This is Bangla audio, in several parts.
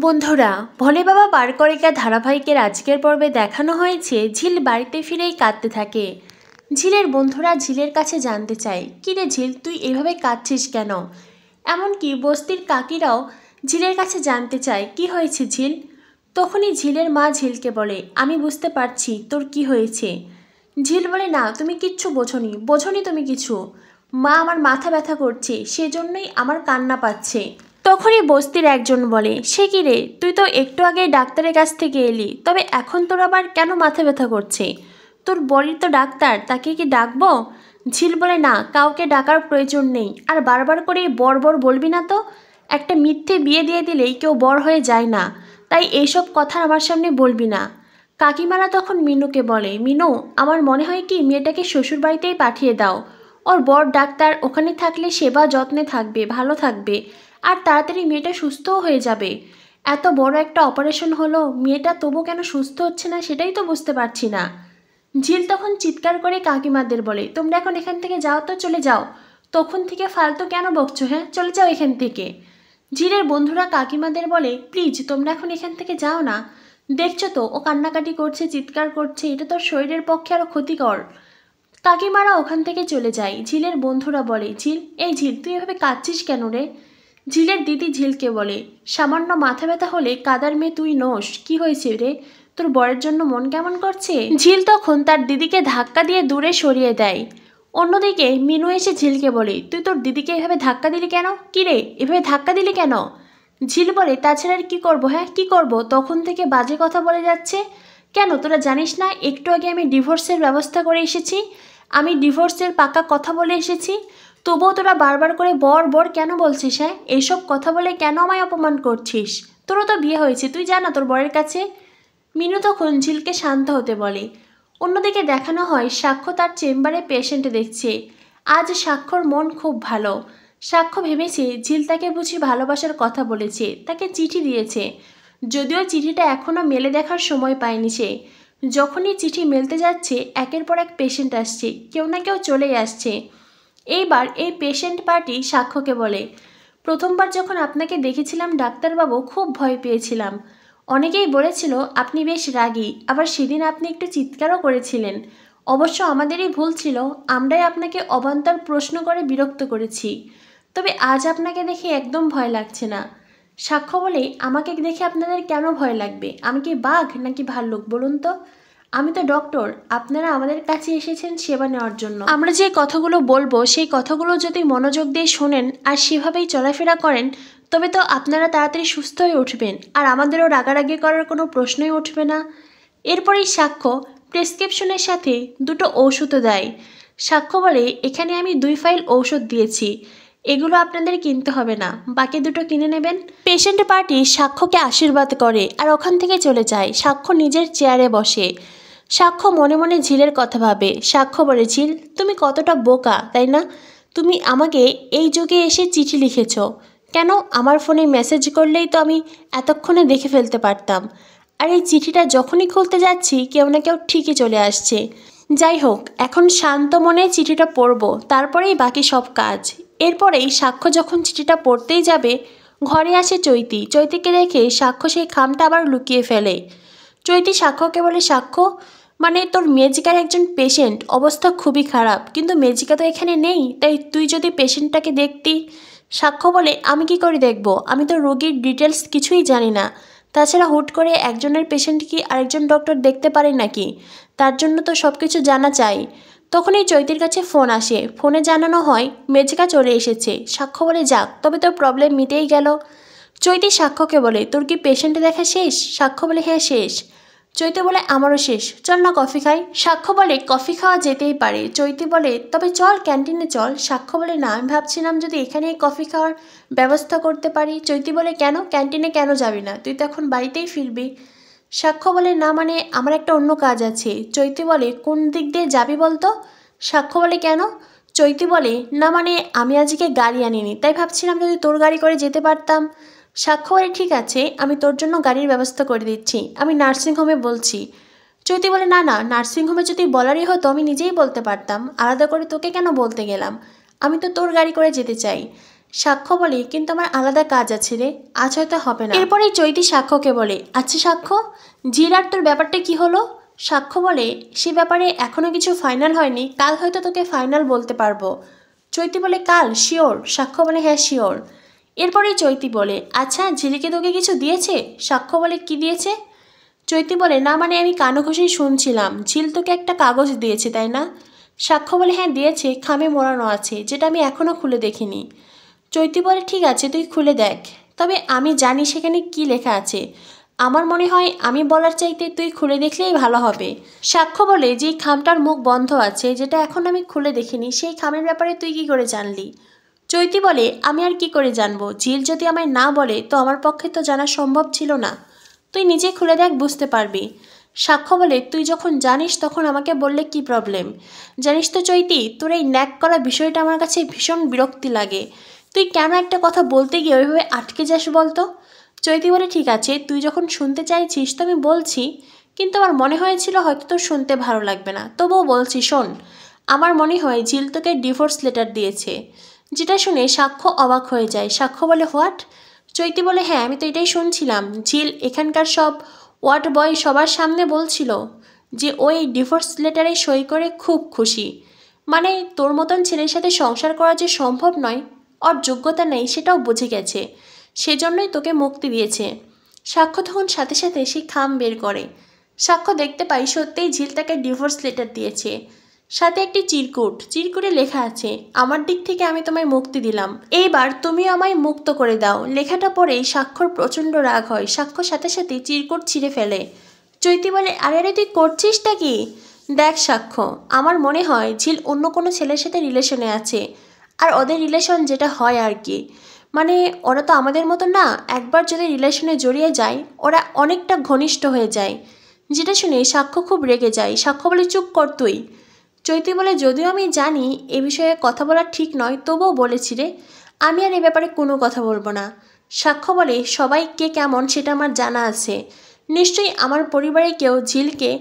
বন্ধুরা, ভোলে বাবা বারকরিকা ধারাবাহিকের আজকের পর্বে দেখানো হয়েছে ঝিল বাড়িতে ফিরেই কাঁদতে থাকে। ঝিলের বন্ধুরা ঝিলের কাছে জানতে চায়, কিরে ঝিল, তুই এভাবে কাঁদছিস কেন? এমনকি বস্তির কাকিরাও ঝিলের কাছে জানতে চায় কি হয়েছে ঝিল। তখনই ঝিলের মা ঝিলকে বলে, আমি বুঝতে পারছি তোর কি হয়েছে। ঝিল বলে, না তুমি কিচ্ছু বোঝনি তুমি কিছু। মা, আমার মাথা ব্যথা করছে, সেজন্যই আমার কান্না পাচ্ছে। তখনই বস্তির একজন বলে, সে কি রে, তুই তো একটু আগে ডাক্তারের কাছ থেকে এলি, তবে এখন তোর আবার কেন মাথা ব্যথা করছে? তোর বলি তো ডাক্তার, তাকে কি ডাকবো? ঝিল বলে, না, কাউকে ডাকার প্রয়োজন নেই, আর বারবার করে বর বর বলবি না তো। একটা মিথ্যে বিয়ে দিয়ে দিলেই কেউ বর হয়ে যায় না, তাই এইসব কথা আমার সামনে বলবি না। কাকিমারা তখন মিনুকে বলে, মিনু, আমার মনে হয় কি মেয়েটাকে শ্বশুরবাড়িতেই পাঠিয়ে দাও। ওর বর ডাক্তার, ওখানে থাকলে সেবা যত্নে থাকবে, ভালো থাকবে, আর তাড়াতাড়ি মেয়েটা সুস্থও হয়ে যাবে। এত বড় একটা অপারেশন হলো, মেয়েটা তবু কেন সুস্থ হচ্ছে না সেটাই তো বুঝতে পারছি না। ঝিল তখন চিৎকার করে কাকিমাদের বলে, তোমরা এখন এখান থেকে যাও তো, চলে যাও। তখন থেকে ফালতু কেন বকছো? হ্যাঁ, চলে যাও এখান থেকে। ঝিলের বন্ধুরা কাকিমাদের বলে, প্লিজ তোমরা এখন এখান থেকে যাও না। দেখছো তো ও কান্নাকাটি করছে, চিৎকার করছে, এটা তোর শরীরের পক্ষে আরও ক্ষতিকর। কাকিমারা ওখান থেকে চলে যায়। ঝিলের বন্ধুরা বলে, ঝিল, এই ঝিল, তুই এভাবে কাঁদছিস কেন রে? ঝিলের দিদি ঝিলকে বলে, সামান্য মাথা ব্যথা হলে কাদার মেয়ে তুই নোস, কি হয়েছে রে? তোর বরের জন্য মন কেমন করছে? ঝিল তখন তার দিদিকে ধাক্কা দিয়ে দূরে সরিয়ে দেয়। অন্যদিকে মিনু এসে ঝিলকে বলে, তুই তোর দিদিকে এভাবে ধাক্কা দিলি কেন? কি রে, এভাবে ধাক্কা দিলি কেন? ঝিল বলে, তাছাড়া আর কি করবো? হ্যাঁ, কি করব? তখন থেকে বাজে কথা বলে যাচ্ছে। কেন, তোরা জানিস না একটু আগে আমি ডিভোর্সের ব্যবস্থা করে এসেছি? আমি ডিভোর্সের পাকা কথা বলে এসেছি। তবুও তোরা বারবার করে বর বর কেন বলছিস? হ্যাঁ, এইসব কথা বলে কেন আমায় অপমান করছিস? তোরও তো বিয়ে হয়েছে, তুই জানা তোর বরের কাছে। মিনু তখন ঝিলকে শান্ত হতে বলে। অন্যদিকে দেখানো হয় সাক্ষ্য তার চেম্বারে পেশেন্ট দেখছে। আজ সাক্ষ্যর মন খুব ভালো। সাক্ষ্য ভেবেছে ঝিল তাকে বুঝি ভালোবাসার কথা বলেছে, তাকে চিঠি দিয়েছে। যদিও চিঠিটা এখনও মেলে দেখার সময় পায়নি সে। যখনই চিঠি মেলতে যাচ্ছে, একের পর এক পেশেন্ট আসছে, কেউ না কেউ চলেই আসছে। এইবার এই পেশেন্ট পার্টি সাক্ষ্যকে বলে, প্রথমবার যখন আপনাকে দেখেছিলাম ডাক্তারবাবু, খুব ভয় পেয়েছিলাম। অনেকেই বলেছিল আপনি বেশ রাগী, আবার সেদিন আপনি একটু চিৎকারও করেছিলেন। অবশ্য আমাদেরই ভুল ছিল, আমরাই আপনাকে অবান্তর প্রশ্ন করে বিরক্ত করেছি। তবে আজ আপনাকে দেখে একদম ভয় লাগছে না। সাক্ষ্য বলে, আমাকে দেখে আপনাদের কেন ভয় লাগবে? আমি কি বাঘ নাকি ভাল্লুক বলুন তো? আমি তো ডক্টর, আপনারা আমাদের কাছে এসেছেন সেবা নেওয়ার জন্য। আমরা যে কথাগুলো বলবো সেই কথাগুলো যদি মনোযোগ দিয়ে শোনেন আর সেভাবেই চলাফেরা করেন, তবে তো আপনারা তাড়াতাড়ি সুস্থ হয়ে উঠবেন, আর আমাদেরও রাগারাগি করার কোনো প্রশ্নই উঠবে না। এরপরেই সাক্ষ্য প্রেসক্রিপশনের সাথে দুটো ঔষধও দেয়। সাক্ষ্য বলে, এখানে আমি 2 ফাইল ঔষধ দিয়েছি, এগুলো আপনাদের কিনতে হবে না, বাকি দুটো কিনে নেবেন। পেশেন্ট পার্টি সাক্ষ্যকে আশীর্বাদ করে আর ওখান থেকে চলে যায়। সাক্ষ্য নিজের চেয়ারে বসে। সাক্ষ্য মনে মনে ঝিলের কথা ভাবে। সাক্ষ্য বলে, ঝিল, তুমি কতটা বোকা, তাই না? তুমি আমাকে এই যুগে এসে চিঠি লিখেছ কেন? আমার ফোনে মেসেজ করলেই তো আমি এতক্ষণে দেখে ফেলতে পারতাম। আর এই চিঠিটা যখনই খুলতে যাচ্ছি, কেউ না কেউ ঠিকই চলে আসছে। যাই হোক, এখন শান্ত মনে চিঠিটা পড়ব, তারপরেই বাকি সব কাজ। এরপরেই সাক্ষ্য যখন চিঠিটা পড়তেই যাবে, ঘরে আসে চৈতি। চৈতিকে দেখে সাক্ষ্য সেই খামটা আবার লুকিয়ে ফেলে। চৈতি সাক্ষ্যকে বলে, সাক্ষ্য, মানে তোর মেজিকার একজন পেশেন্ট, অবস্থা খুবই খারাপ, কিন্তু মেজিকা তো এখানে নেই, তাই তুই যদি পেশেন্টটাকে দেখতি। সাক্ষ্য বলে, আমি কি করে দেখব? আমি তো রোগীর ডিটেলস কিছুই জানি না। তাছাড়া হুট করে একজনের পেশেন্ট কি আরেকজন ডক্টর দেখতে পারে নাকি? তার জন্য তো সব কিছু জানা চাই। তখনই চৈতির কাছে ফোন আসে। ফোনে জানানো হয় মেজিকা চলে এসেছে। সাক্ষ্য বলে, যাক, তবে তোর প্রবলেম মিটেই গেল। চৈতি সাক্ষ্যকে বলে, তোর কি পেশেন্ট দেখা শেষ? সাক্ষ্য বলে, হ্যাঁ শেষ। চৈতি বলে, আমারও শেষ, চল না কফি খাই। সাক্ষ্য বলে, কফি খাওয়া যেতেই পারে। চৈতি বলে, তবে চল ক্যান্টিনে চল। সাক্ষ্য বলে, না, আমি ভাবছিলাম যদি এখানেই কফি খাওয়ার ব্যবস্থা করতে পারি। চৈতি বলে, কেন, ক্যান্টিনে কেন যাবি না? তুই তো এখন বাড়িতেই ফিরবি। সাক্ষ্য বলে, না মানে আমার একটা অন্য কাজ আছে। চৈতি বলে, কোন দিক দিয়ে যাবি বলতো? সাক্ষ্য বলে, কেন? চৈতি বলে, না মানে আমি আজকে গাড়ি আনিনি, তাই ভাবছিলাম যদি তোর গাড়ি করে যেতে পারতাম। সাক্ষ্য বলে, ঠিক আছে, আমি তোর জন্য গাড়ির ব্যবস্থা করে দিচ্ছি, আমি নার্সিংহোমে বলছি। চৈতি বলে, না না, নার্সিংহোমে যদি বলারই হতো আমি নিজেই বলতে পারতাম, আলাদা করে তোকে কেন বলতে গেলাম? আমি তো তোর গাড়ি করে যেতে চাই। সাক্ষ্য বলে, কিন্তু আমার আলাদা কাজ আছে রে, আজ হয়তো হবে না। এরপরেই চৈতি সাক্ষ্যকে বলে, আচ্ছা সাক্ষ্য, ঝিল আর তোর ব্যাপারটা কি হলো? সাক্ষ্য বলে, সে ব্যাপারে এখনও কিছু ফাইনাল হয়নি, কাল হয়তো তোকে ফাইনাল বলতে পারবো। চৈতি বলে, কাল শিওর? সাক্ষ্য বলে, হ্যাঁ শিওর। এরপরেই চৈতি বলে, আচ্ছা ঝিলিকে তোকে কিছু দিয়েছে? সাক্ষ্য বলে, কি দিয়েছে? চৈতি বলে, না মানে আমি কানে ঘষেই শুনছিলাম, ঝিল তোকে একটা কাগজ দিয়েছে তাই না? সাক্ষ্য বলে, হ্যাঁ দিয়েছে, খামে মোড়ানো আছে, যেটা আমি এখনও খুলে দেখিনি। চৈতি বলে, ঠিক আছে তুই খুলে দেখ, তবে আমি জানি সেখানে কি লেখা আছে, আমার মনে হয় আমি বলার চাইতে তুই খুলে দেখলেই ভালো হবে। সাক্ষ্য বলে, যে খামটার মুখ বন্ধ আছে, যেটা এখন আমি খুলে দেখিনি, সেই খামের ব্যাপারে তুই কি করে জানলি? চৈতি বলে, আমি আর কি করে জানবো, ঝিল যদি আমায় না বলে তো আমার পক্ষে তো জানা সম্ভব ছিল না, তুই নিজে খুলে দেখ, বুঝতে পারবি। সাক্ষ্য বলে, তুই যখন জানিস তখন আমাকে বললে কি প্রবলেম? জানিস তো চৈতি, তোর এই ন্যাক করা বিষয়টা আমার কাছে ভীষণ বিরক্তি লাগে, তুই কেন একটা কথা বলতে গিয়ে ওইভাবে আটকে যাস বলতো? চৈতি বলে, ঠিক আছে তুই যখন শুনতে চাইছিস তো আমি বলছি, কিন্তু আমার মনে হয়েছিল হয়তো তোর শুনতে ভালো লাগবে না, তবুও বলছি শোন। আমার মনে হয় ঝিল তোকে ডিভোর্স লেটার দিয়েছে। যেটা শুনে সাক্ষ্য অবাক হয়ে যায়। সাক্ষ্য বলে, হোয়াট? চৈতি বলে, হ্যাঁ আমি তো এটাই শুনছিলাম, ঝিল এখানকার সব ওয়ার্ড বয় সবার সামনে বলছিল যে ওই ডিভোর্স লেটারে সই করে খুব খুশি, মানে তোর মতন ছেলের সাথে সংসার করা যে সম্ভব নয়, ওর যোগ্যতা নেই সেটাও বুঝে গেছে, সেজন্যই তোকে মুক্তি দিয়েছে। সাক্ষ্য তখন সাথে সাথে সেই খাম বের করে। সাক্ষ্য দেখতে পাই সত্যিই ঝিল তাকে ডিভোর্স লেটার দিয়েছে, সাথে একটি চিরকুটে লেখা আছে, আমার দিক থেকে আমি তোমায় মুক্তি দিলাম, এইবার তুমিও আমায় মুক্ত করে দাও। লেখাটা পড়েই সাক্ষ্যর প্রচণ্ড রাগ হয়, সাক্ষ্য সাথে সাথে চিরকুট ছিঁড়ে ফেলে। চৈতি বলে, আরে আরে তুই করছিসটা কি? দেখ সাক্ষ্য, আমার মনে হয় ঝিল অন্য কোনো ছেলের সাথে রিলেশনে আছে, আর ওদের রিলেশন যেটা হয় আর কি, মানে ওরা তো আমাদের মতো না, একবার যদি রিলেশনে জড়িয়ে যায় ওরা অনেকটা ঘনিষ্ঠ হয়ে যায়। যেটা শুনে সাক্ষ্য খুব রেগে যায়। সাক্ষ্য বলে, চুপ কর তুই। চৈতি বলে, যদিও আমি জানি এ বিষয়ে কথা বলা ঠিক নয়, তবুও বলেছি রে, আমি আর এ ব্যাপারে কোনো কথা বলবো না। সাক্ষ্য বলে, সবাই কে কেমন সেটা আমার জানা আছে, নিশ্চয়ই আমার পরিবারে কেউ ঝিলকে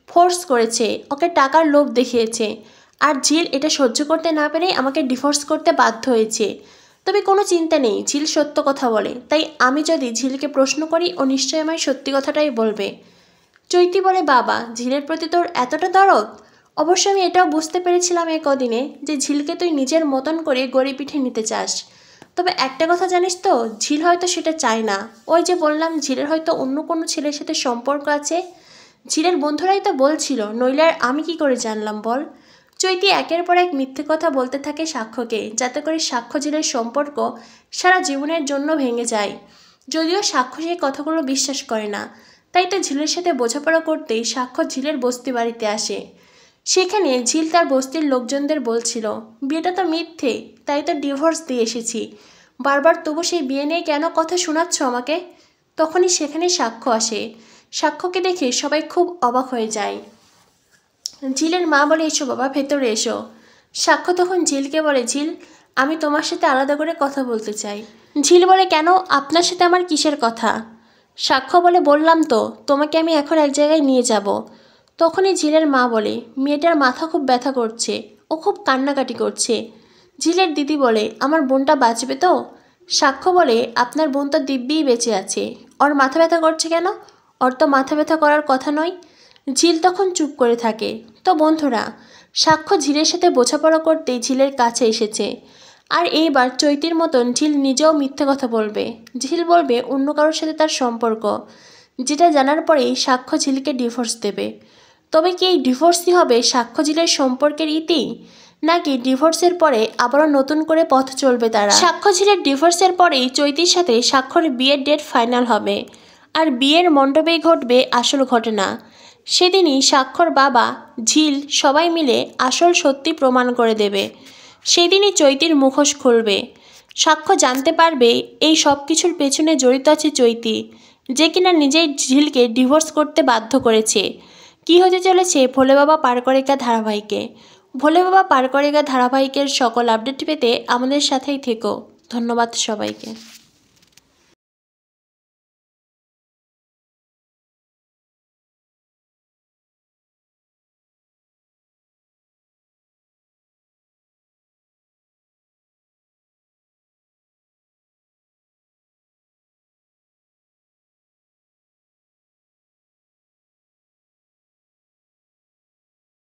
ফোর্স করেছে, ওকে টাকার লোভ দেখিয়েছে, আর ঝিল এটা সহ্য করতে না পেরে আমাকে ডিভোর্স করতে বাধ্য হয়েছে। তবে কোনো চিন্তা নেই, ঝিল সত্য কথা বলে, তাই আমি যদি ঝিলকে প্রশ্ন করি ও নিশ্চয়ই আমায় সত্যি কথাটাই বলবে। চৈতি বলে, বাবা ঝিলের প্রতি তোর এতটা দরদ? অবশ্য আমি এটাও বুঝতে পেরেছিলাম এ কদিনে যে ঝিলকে তুই নিজের মতন করে গড়ে পিঠে নিতে চাস, তবে একটা কথা জানিস তো, ঝিল হয়তো সেটা চায় না। ওই যে বললাম ঝিলের হয়তো অন্য কোনো ছেলের সাথে সম্পর্ক আছে, ঝিলের বন্ধুরাই তো বলছিল, নইলে আর আমি কি করে জানলাম বল? চৈতি একের পর এক মিথ্যে কথা বলতে থাকে সাক্ষ্যকে, যাতে করে সাক্ষ্য ঝিলের সম্পর্ক সারা জীবনের জন্য ভেঙে যায়। যদিও সাক্ষ্য সেই কথাগুলো বিশ্বাস করে না, তাই তো ঝিলের সাথে বোঝাপড়া করতেই সাক্ষ্য ঝিলের বস্তি বাড়িতে আসে। সেখানে ঝিল তার বস্তির লোকজনদের বলছিল, বিয়েটা তো মিথ্যে, তাই তো ডিভোর্স দিয়ে এসেছি, বারবার তবু সেই বিয়ে নিয়ে কেন কথা শোনাচ্ছ আমাকে? তখনই সেখানে সাক্ষ্য আসে। সাক্ষ্যকে দেখে সবাই খুব অবাক হয়ে যায়। ঝিলের মা বলে, এসো বাবা ভেতরে এসো। সাক্ষ্য তখন ঝিলকে বলে, ঝিল আমি তোমার সাথে আলাদা করে কথা বলতে চাই। ঝিল বলে, কেন, আপনার সাথে আমার কিসের কথা? সাক্ষ্য বলে, বললাম তো তোমাকে আমি এখন এক জায়গায় নিয়ে যাব। তখনই ঝিলের মা বলে, মেয়েটার মাথা খুব ব্যথা করছে, ও খুব কান্নাকাটি করছে। ঝিলের দিদি বলে, আমার বোনটা বাঁচবে তো? সাক্ষ্য বলে, আপনার বোন তো দিব্যিই বেঁচে আছে, ওর মাথা ব্যথা করছে কেন? ওর তো মাথা ব্যথা করার কথা নয়। ঝিল তখন চুপ করে থাকে। তো বন্ধুরা, সাক্ষ্য ঝিলের সাথে বোঝাপড়া করতেই ঝিলের কাছে এসেছে, আর এইবার চৈতির মতন ঝিল নিজেও মিথ্যে কথা বলবে। ঝিল বলবে অন্য কারোর সাথে তার সম্পর্ক, যেটা জানার পরেই সাক্ষ্য ঝিলকে ডিভোর্স দেবে। তবে কি এই ডিভোর্সই হবে সাক্ষ্য ঝিলের সম্পর্কের ইতি, নাকি ডিভোর্সের পরে আবারও নতুন করে পথ চলবে তারা? সাক্ষ্য ঝিলের ডিভোর্সের পরেই চৈতির সাথে সাক্ষ্যর বিয়ের ডেট ফাইনাল হবে, আর বিয়ের মণ্ডপেই ঘটবে আসল ঘটনা। সেদিনই সাক্ষ্যর বাবা ঝিল সবাই মিলে আসল সত্যি প্রমাণ করে দেবে। সেদিনই চৈতির মুখোশ খুলবে। সাক্ষ্য জানতে পারবে এই সব কিছুর পেছনে জড়িত আছে চৈতি, যে কিনা নিজেই ঝিলকে ডিভোর্স করতে বাধ্য করেছে। কি হতে চলেছে ভোলে বাবা পার করেগা ধারাবাহিকে? ভোলে বাবা পার করেগা ধারাবাহিকের সকল আপডেট পেতে আমাদের সাথেই থেকো। ধন্যবাদ সবাইকে।